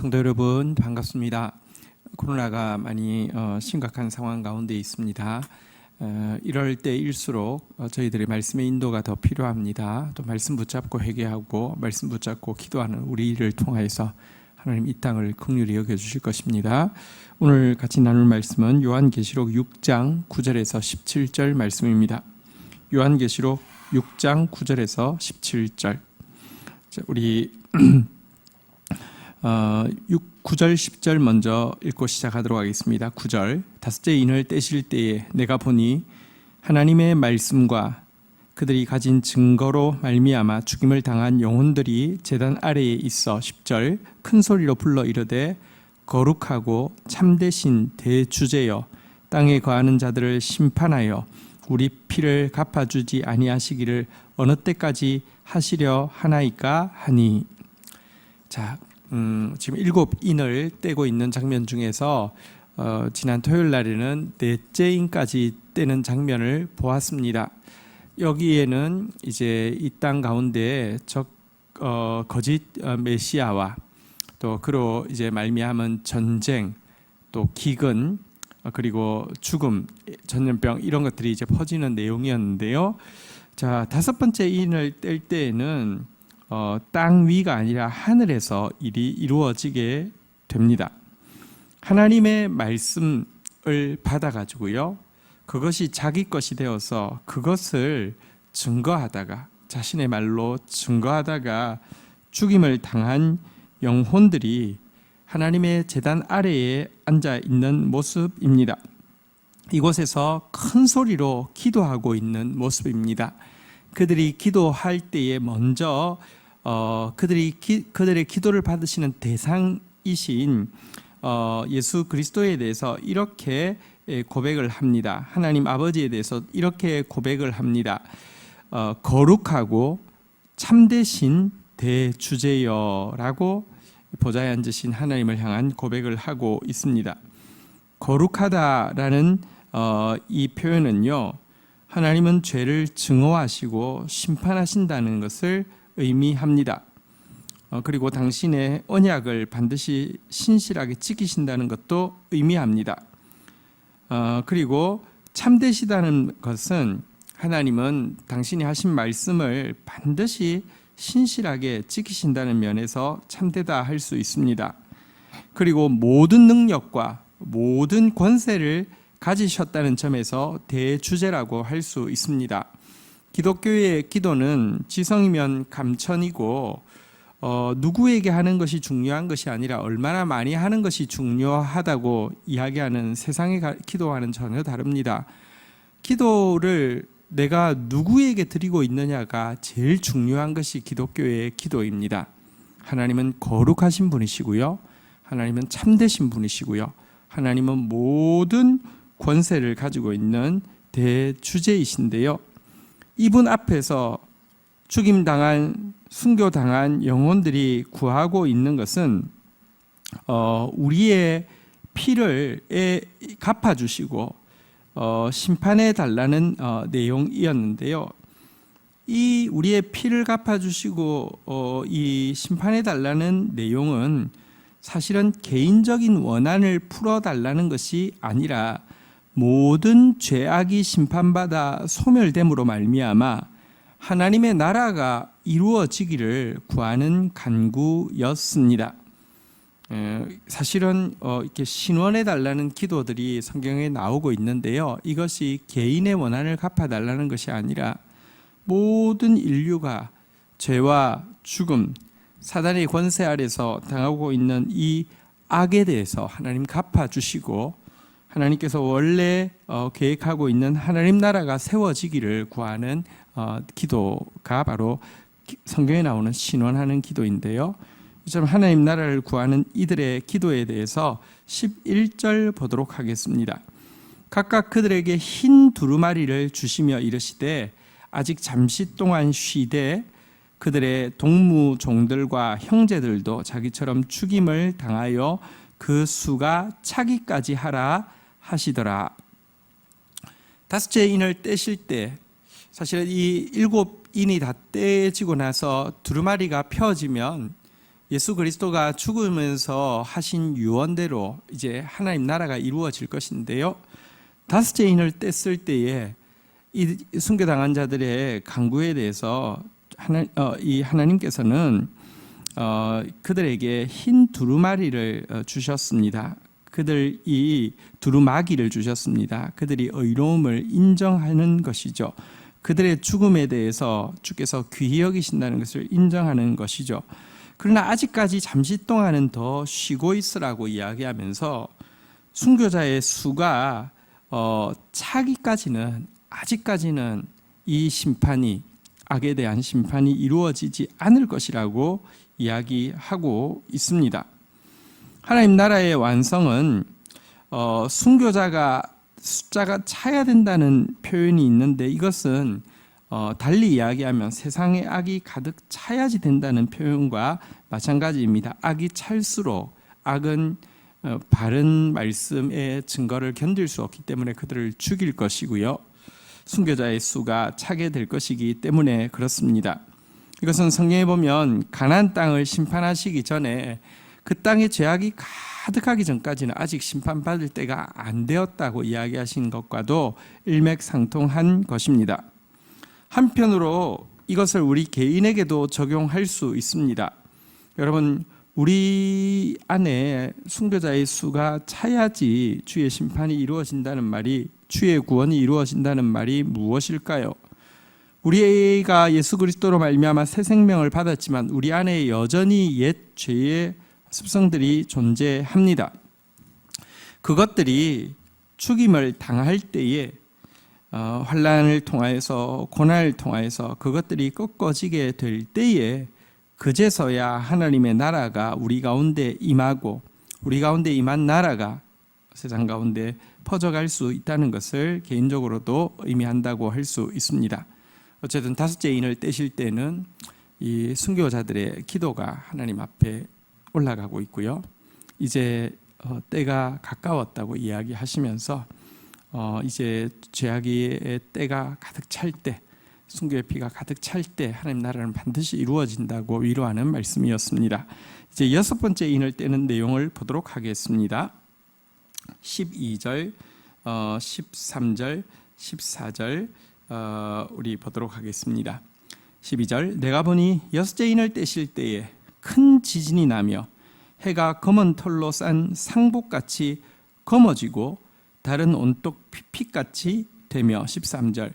성도 여러분 반갑습니다. 코로나가 많이 심각한 상황 가운데 있습니다. 이럴 때일수록 저희들의 말씀의 인도가 더 필요합니다. 또 말씀 붙잡고 회개하고 말씀 붙잡고 기도하는 우리를 통하여서 하나님 이 땅을 긍휼히 여겨주실 것입니다. 오늘 같이 나눌 말씀은 요한계시록 6장 9절에서 17절 말씀입니다. 요한계시록 6장 9절에서 17절. 우리 9절 10절 먼저 읽고 시작하도록 하겠습니다. 9절 다섯째 인을 떼실 때에 내가 보니 하나님의 말씀과 그들이 가진 증거로 말미암아 죽임을 당한 영혼들이 제단 아래에 있어 10절 큰 소리로 불러 이르되 거룩하고 참되신 대주제여 땅에 거하는 자들을 심판하여 우리 피를 갚아주지 아니하시기를 어느 때까지 하시려 하나이까 하니. 자, 지금 7인을 떼고 있는 장면 중에서 지난 토요일 날에는 넷째 인까지 떼는 장면을 보았습니다. 여기에는 이제 이 땅 가운데 거짓 메시아와 또 그로 이제 말미암은 전쟁, 또 기근, 그리고 죽음, 전염병 이런 것들이 이제 퍼지는 내용이었는데요. 자, 다섯 번째 인을 뗄 때에는 땅 위가 아니라 하늘에서 일이 이루어지게 됩니다. 하나님의 말씀을 받아가지고요, 그것이 자기 것이 되어서 그것을 증거하다가 자신의 말로 증거하다가 죽임을 당한 영혼들이 하나님의 제단 아래에 앉아 있는 모습입니다. 이곳에서 큰 소리로 기도하고 있는 모습입니다. 그들이 기도할 때에 먼저 그들의 기도를 받으시는 대상이신 예수 그리스도에 대해서 이렇게 고백을 합니다. 하나님 아버지에 대해서 이렇게 고백을 합니다. 거룩하고 참되신 대주제여라고 보좌에 앉으신 하나님을 향한 고백을 하고 있습니다. 거룩하다라는 이 표현은요, 하나님은 죄를 증오하시고 심판하신다는 것을 의미합니다. 그리고 당신의 언약을 반드시 신실하게 지키신다는 것도 의미합니다. 그리고 참되시다는 것은 하나님은 당신이 하신 말씀을 반드시 신실하게 지키신다는 면에서 참되다 할 수 있습니다. 그리고 모든 능력과 모든 권세를 가지셨다는 점에서 대주제라고 할 수 있습니다. 기독교의 기도는 지성이면 감천이고 누구에게 하는 것이 중요한 것이 아니라 얼마나 많이 하는 것이 중요하다고 이야기하는 세상의 기도와는 전혀 다릅니다. 기도를 내가 누구에게 드리고 있느냐가 제일 중요한 것이 기독교의 기도입니다. 하나님은 거룩하신 분이시고요, 하나님은 참되신 분이시고요, 하나님은 모든 권세를 가지고 있는 대주제이신데요, 이분 앞에서 죽임당한, 순교당한 영혼들이 구하고 있는 것은 우리의 피를 갚아주시고 심판해 달라는 내용이었는데요. 이 우리의 피를 갚아주시고 이 심판해 달라는 내용은 사실은 개인적인 원한을 풀어달라는 것이 아니라 모든 죄악이 심판받아 소멸됨으로 말미암아 하나님의 나라가 이루어지기를 구하는 간구였습니다. 사실은 이렇게 신원해 달라는 기도들이 성경에 나오고 있는데요, 이것이 개인의 원한을 갚아달라는 것이 아니라 모든 인류가 죄와 죽음, 사단의 권세 아래서 당하고 있는 이 악에 대해서 하나님 갚아주시고 하나님께서 원래 계획하고 있는 하나님 나라가 세워지기를 구하는 기도가 바로 성경에 나오는 신원하는 기도인데요. 이처럼 하나님 나라를 구하는 이들의 기도에 대해서 11절 보도록 하겠습니다. 각각 그들에게 흰 두루마리를 주시며 이르시되 아직 잠시 동안 쉬되 그들의 동무종들과 형제들도 자기처럼 죽임을 당하여 그 수가 차기까지 하라 하시더라. 다섯째 인을 떼실 때 사실은 이 7인이 다 떼지고 나서 두루마리가 펴지면 예수 그리스도가 죽으면서 하신 유언대로 이제 하나님 나라가 이루어질 것인데요. 다섯째 인을 뗐을 때에 이 순교당한 자들의 간구에 대해서 하나님께서는 그들에게 흰 두루마리를 주셨습니다. 그들이 두루마기를 주셨습니다. 그들이 의로움을 인정하는 것이죠. 그들의 죽음에 대해서 주께서 귀히 여기신다는 것을 인정하는 것이죠. 그러나 아직까지 잠시 동안은 더 쉬고 있으라고 이야기하면서 순교자의 수가 차기까지는 아직까지는 이 심판이 악에 대한 심판이 이루어지지 않을 것이라고 이야기하고 있습니다. 하나님 나라의 완성은 순교자가 숫자가 차야 된다는 표현이 있는데 이것은 달리 이야기하면 세상에 악이 가득 차야지 된다는 표현과 마찬가지입니다. 악이 찰수록 악은 바른 말씀의 증거를 견딜 수 없기 때문에 그들을 죽일 것이고요. 순교자의 수가 차게 될 것이기 때문에 그렇습니다. 이것은 성경에 보면 가나안 땅을 심판하시기 전에 그 땅에 죄악이 가득하기 전까지는 아직 심판받을 때가 안 되었다고 이야기하신 것과도 일맥상통한 것입니다. 한편으로 이것을 우리 개인에게도 적용할 수 있습니다. 여러분, 우리 안에 순교자의 수가 차야지 주의 심판이 이루어진다는 말이, 주의 구원이 이루어진다는 말이 무엇일까요? 우리가 예수 그리스도로 말미암아 새 생명을 받았지만 우리 안에 여전히 옛 죄의 습성들이 존재합니다. 그것들이 죽임을 당할 때에 환난을 통하여서 고난을 통하여서 그것들이 꺾어지게 될 때에 그제서야 하나님의 나라가 우리 가운데 임하고 우리 가운데 임한 나라가 세상 가운데 퍼져갈 수 있다는 것을 개인적으로도 의미한다고 할 수 있습니다. 어쨌든 다섯째 인을 떼실 때는 이 순교자들의 기도가 하나님 앞에 올라가고 있고요. 이제 때가 가까웠다고 이야기하시면서 이제 죄악의 때가 가득 찰 때, 순교의 피가 가득 찰 때 하나님 나라는 반드시 이루어진다고 위로하는 말씀이었습니다. 이제 여섯 번째 인을 떼는 내용을 보도록 하겠습니다. 12절, 13절, 14절 우리 보도록 하겠습니다. 12절, 내가 보니 여섯째 인을 떼실 때에 큰 지진이 나며 해가 검은 털로 싼 상복같이 검어지고 달은 온통 pit같이 되며 13절,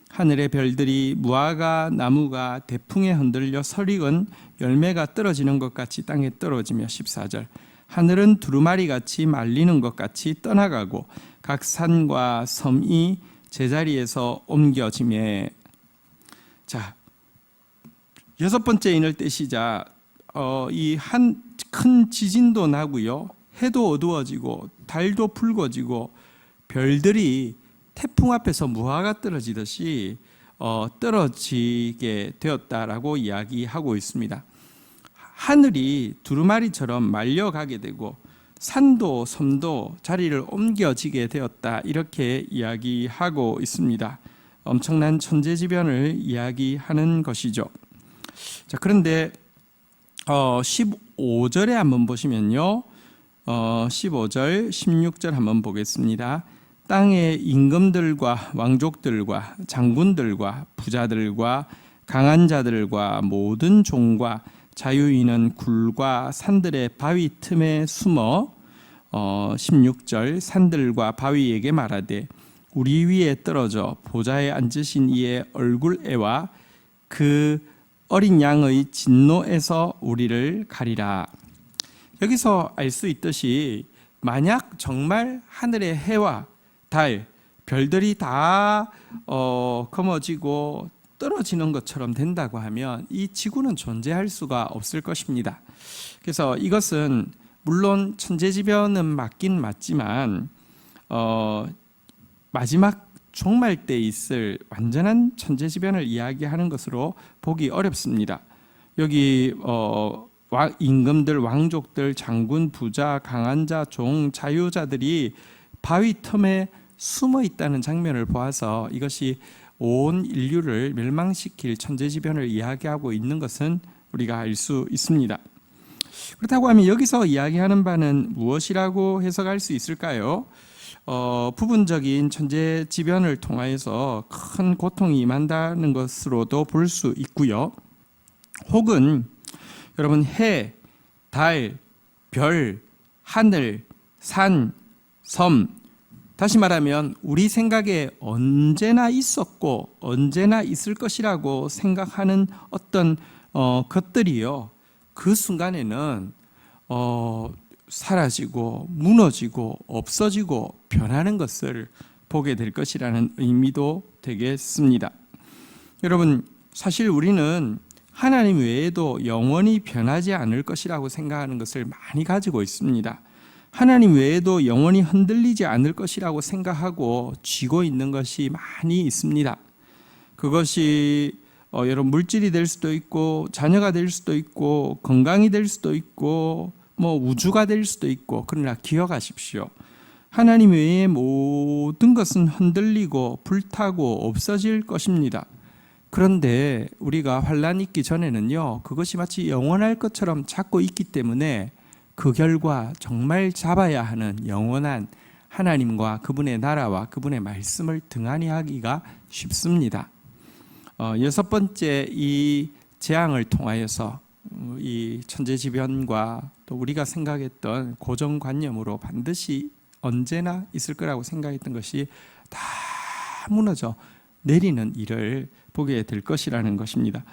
하늘의 별들이 무화과 나무가 대풍에 흔들려 설익은 열매가 떨어지는 것 같이 땅에 떨어지며 14절, 하늘은 두루마리같이 말리는 것 같이 떠나가고 각 산과 섬이 제자리에서 옮겨지며. 자, 여섯 번째 인을 떼시자 이 한 큰 지진도 나고요, 해도 어두워지고 달도 붉어지고 별들이 태풍 앞에서 무화과 떨어지듯이 떨어지게 되었다라고 이야기하고 있습니다. 하늘이 두루마리처럼 말려가게 되고 산도 섬도 자리를 옮겨지게 되었다, 이렇게 이야기하고 있습니다. 엄청난 천재지변을 이야기하는 것이죠. 자, 그런데 15절에 한번 보시면요, 15절, 16절 한번 보겠습니다. 땅의 임금들과 왕족들과 장군들과 부자들과 강한 자들과 모든 종과 자유인은 굴과 산들의 바위 틈에 숨어 16절, 산들과 바위에게 말하되 우리 위에 떨어져 보좌에 앉으신 이의 얼굴에와 그 어린 양의 진노에서 우리를 가리라. 여기서 알 수 있듯이 만약 정말 하늘의 해와 달, 별들이 다 검어지고 떨어지는 것처럼 된다고 하면 이 지구는 존재할 수가 없을 것입니다. 그래서 이것은 물론 천재지변은 맞긴 맞지만 마지막 종말 때 있을 완전한 천재지변을 이야기하는 것으로 보기 어렵습니다. 여기 임금들, 왕족들, 장군, 부자, 강한 자, 종, 자유자들이 바위 틈에 숨어 있다는 장면을 보아서 이것이 온 인류를 멸망시킬 천재지변을 이야기하고 있는 것은 우리가 알 수 있습니다. 그렇다고 하면 여기서 이야기하는 바는 무엇이라고 해석할 수 있을까요? 부분적인 천재지변을 통하여서 큰 고통이 임한다는 것으로도 볼 수 있고요. 혹은 여러분 해, 달, 별, 하늘, 산, 섬, 다시 말하면 우리 생각에 언제나 있었고 언제나 있을 것이라고 생각하는 어떤 것들이요, 그 순간에는 사라지고 무너지고 없어지고 변하는 것을 보게 될 것이라는 의미도 되겠습니다. 여러분, 사실 우리는 하나님 외에도 영원히 변하지 않을 것이라고 생각하는 것을 많이 가지고 있습니다. 하나님 외에도 영원히 흔들리지 않을 것이라고 생각하고 쥐고 있는 것이 많이 있습니다. 그것이 여러분 물질이 될 수도 있고 자녀가 될 수도 있고 건강이 될 수도 있고 우주가 될 수도 있고, 그러나 기억하십시오. 하나님 외의 모든 것은 흔들리고 불타고 없어질 것입니다. 그런데 우리가 환난이 있기 전에는요, 그것이 마치 영원할 것처럼 잡고 있기 때문에 그 결과 정말 잡아야 하는 영원한 하나님과 그분의 나라와 그분의 말씀을 등한히 하기가 쉽습니다. 여섯 번째, 이 재앙을 통하여서 이 천재지변과 또 우리가 생각했던 고정관념으로 반드시 언제나 있을 거라고 생각했던 것이 다 무너져 내리는 일을 보게 될 것이라는 것입니다.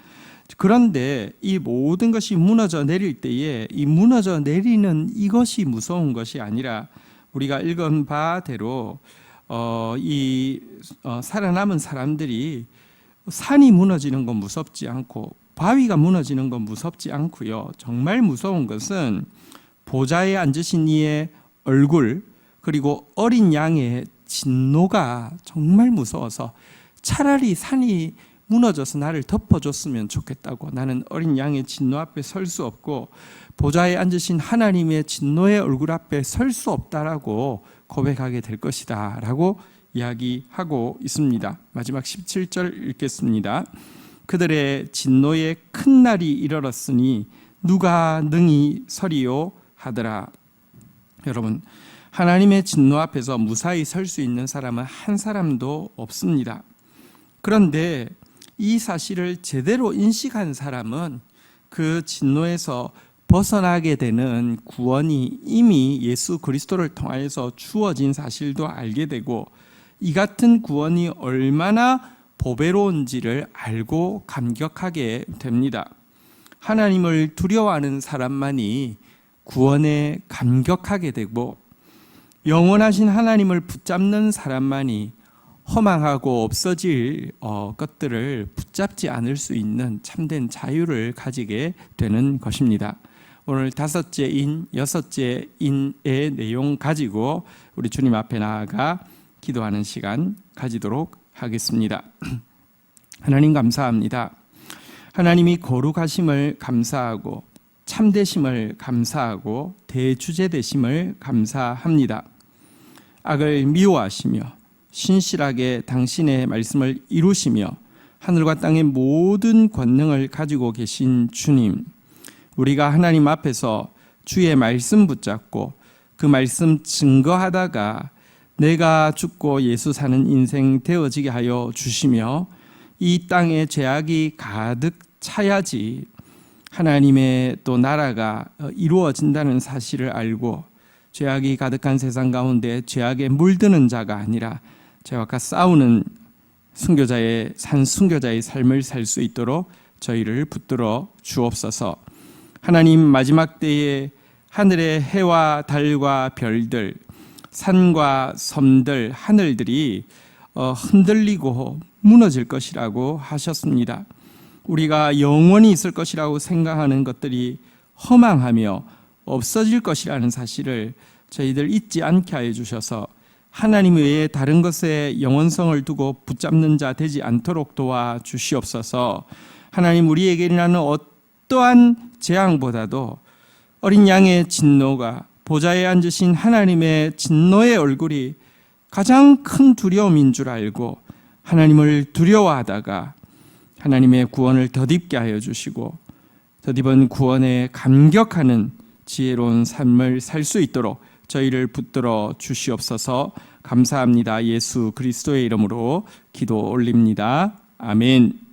그런데 이 모든 것이 무너져 내릴 때에 이 무너져 내리는 이것이 무서운 것이 아니라, 우리가 읽은 바대로 살아남은 사람들이 산이 무너지는 건 무섭지 않고 바위가 무너지는 건 무섭지 않고요, 정말 무서운 것은 보좌에 앉으신 이의 얼굴, 그리고 어린 양의 진노가 정말 무서워서 차라리 산이 무너져서 나를 덮어줬으면 좋겠다고, 나는 어린 양의 진노 앞에 설 수 없고 보좌에 앉으신 하나님의 진노의 얼굴 앞에 설 수 없다라고 고백하게 될 것이다 라고 이야기하고 있습니다. 마지막 17절 읽겠습니다. 그들의 진노의 큰 날이 이르렀으니 누가 능히 서리요 하더라. 여러분, 하나님의 진노 앞에서 무사히 설 수 있는 사람은 한 사람도 없습니다. 그런데 이 사실을 제대로 인식한 사람은 그 진노에서 벗어나게 되는 구원이 이미 예수 그리스도를 통하여서 주어진 사실도 알게 되고, 이 같은 구원이 얼마나 보배로운지를 알고 감격하게 됩니다. 하나님을 두려워하는 사람만이 구원에 감격하게 되고, 영원하신 하나님을 붙잡는 사람만이 허망하고 없어질 것들을 붙잡지 않을 수 있는 참된 자유를 가지게 되는 것입니다. 오늘 다섯째 인, 여섯째 인의 내용 가지고 우리 주님 앞에 나아가 기도하는 시간 가지도록 하겠습니다. 하나님 감사합니다. 하나님이 거룩하심을 감사하고 참되심을 감사하고 대주제 되심을 감사합니다. 악을 미워하시며 신실하게 당신의 말씀을 이루시며 하늘과 땅의 모든 권능을 가지고 계신 주님, 우리가 하나님 앞에서 주의 말씀 붙잡고 그 말씀 증거하다가 내가 죽고 예수 사는 인생 되어지게 하여 주시며 이 땅에 죄악이 가득 차야지 하나님의 또 나라가 이루어진다는 사실을 알고, 죄악이 가득한 세상 가운데 죄악에 물드는 자가 아니라 죄악과 싸우는 산 순교자의 삶을 살 수 있도록 저희를 붙들어 주옵소서. 하나님, 마지막 때에 하늘의 해와 달과 별들, 산과 섬들, 하늘들이 흔들리고 무너질 것이라고 하셨습니다. 우리가 영원히 있을 것이라고 생각하는 것들이 허망하며 없어질 것이라는 사실을 저희들 잊지 않게 하여 주셔서 하나님 외에 다른 것에 영원성을 두고 붙잡는 자 되지 않도록 도와주시옵소서. 하나님, 우리에게 일어나는 어떠한 재앙보다도 어린 양의 진노가, 보좌에 앉으신 하나님의 진노의 얼굴이 가장 큰 두려움인 줄 알고 하나님을 두려워하다가 하나님의 구원을 덧입게 하여 주시고 덧입은 구원에 감격하는 지혜로운 삶을 살 수 있도록 저희를 붙들어 주시옵소서. 감사합니다. 예수 그리스도의 이름으로 기도 올립니다. 아멘.